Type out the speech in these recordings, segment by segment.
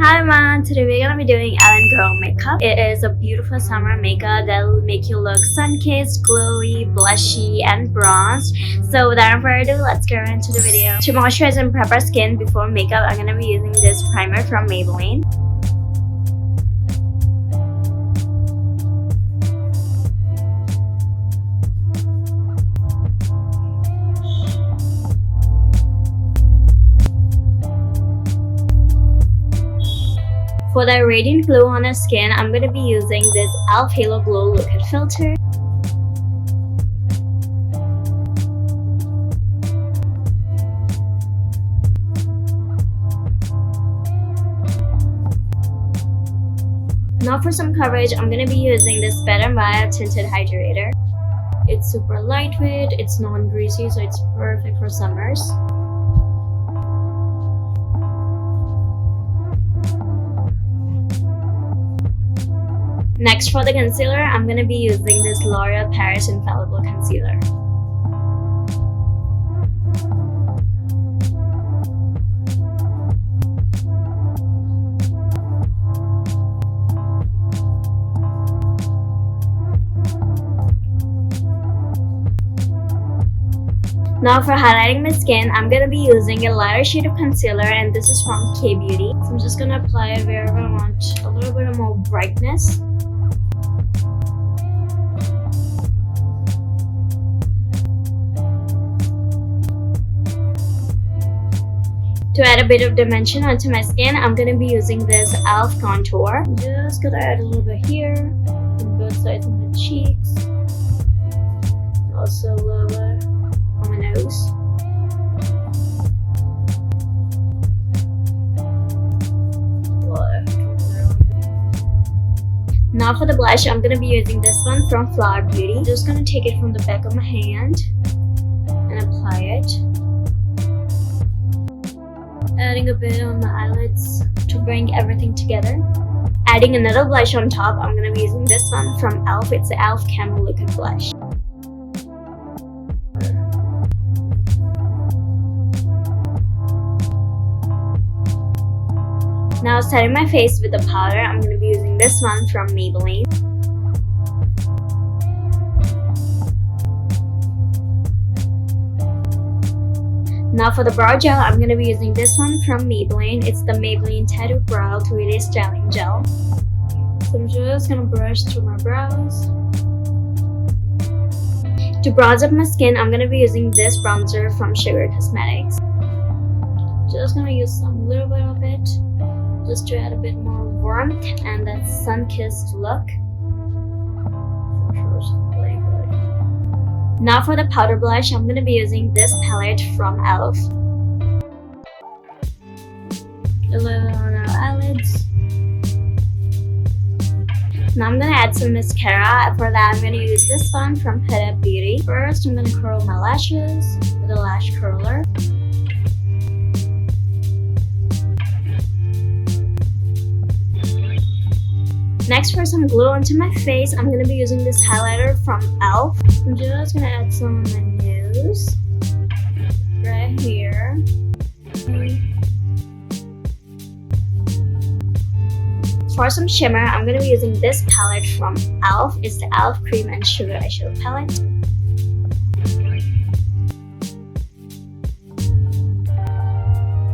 Hi everyone, today we're gonna be doing islandgirl makeup. It is a beautiful summer makeup that will make you look sun-kissed, glowy, blushy, and bronzed. So without further ado, let's get right into the video. To moisturize and prep our skin before makeup, I'm gonna be using this primer from Maybelline. For the radiant glow on our skin, I'm going to be using this e.l.f. Halo Glow Liquid Filter. Now for some coverage, I'm going to be using this Wet n Wild Tinted Hydrator. It's super lightweight, it's non-greasy, so it's perfect for summers. Next, for the concealer, I'm going to be using this L'Oreal Paris Infallible Concealer. Now for highlighting my skin, I'm going to be using a lighter shade of concealer, and this is from K-Beauty. So I'm just going to apply it wherever I want a little bit more brightness. To add a bit of dimension onto my skin, I'm going to be using this e.l.f. contour. I'm just going to add a little bit here, on both sides of my cheeks, also a little bit on my nose. Now for the blush, I'm going to be using this one from Flower Beauty. I'm just going to take it from the back of my hand and apply it. Adding a bit on my eyelids to bring everything together. Adding another blush on top, I'm going to be using this one from e.l.f. It's the e.l.f. Camel Liquid Blush. Now setting my face with a powder, I'm going to be using this one from Maybelline. Now for the brow gel, I'm going to be using this one from Maybelline. It's the Maybelline Tattoo Brow 3-Day Styling Gel. So I'm just going to brush through my brows. To bronze up my skin, I'm going to be using this bronzer from Sugar Cosmetics. Just going to use some little bit of it, just to add a bit more warmth and that sun-kissed look. Now for the powder blush, I'm going to be using this palette from e.l.f. A little on our eyelids. Now I'm going to add some mascara. For that, I'm going to use this one from Huda Beauty. First, I'm going to curl my lashes with a lash curler. Next, for some glow onto my face, I'm going to be using this highlighter from e.l.f. I'm just going to add some on my nose, right here. For some shimmer, I'm going to be using this palette from e.l.f. It's the e.l.f. Cream and Sugar Eyeshadow Palette.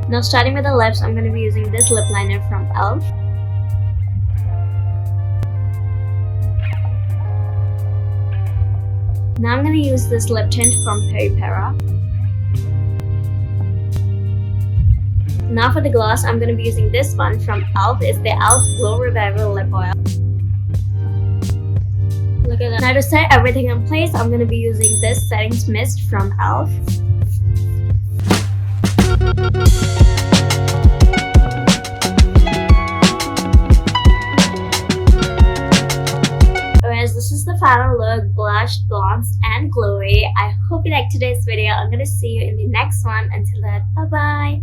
Now starting with the lips, I'm going to be using this lip liner from e.l.f. Now I'm going to use this lip tint from Peripera. Now for the gloss, I'm going to be using this one from e.l.f. It's the e.l.f. Glow Revival Lip Oil. Look at that. Now to set everything in place, I'm going to be using this settings mist from e.l.f. This is the final look, blushed, bronzed, and glowy. I hope you liked today's video. I'm going to see you in the next one. Until then, bye-bye.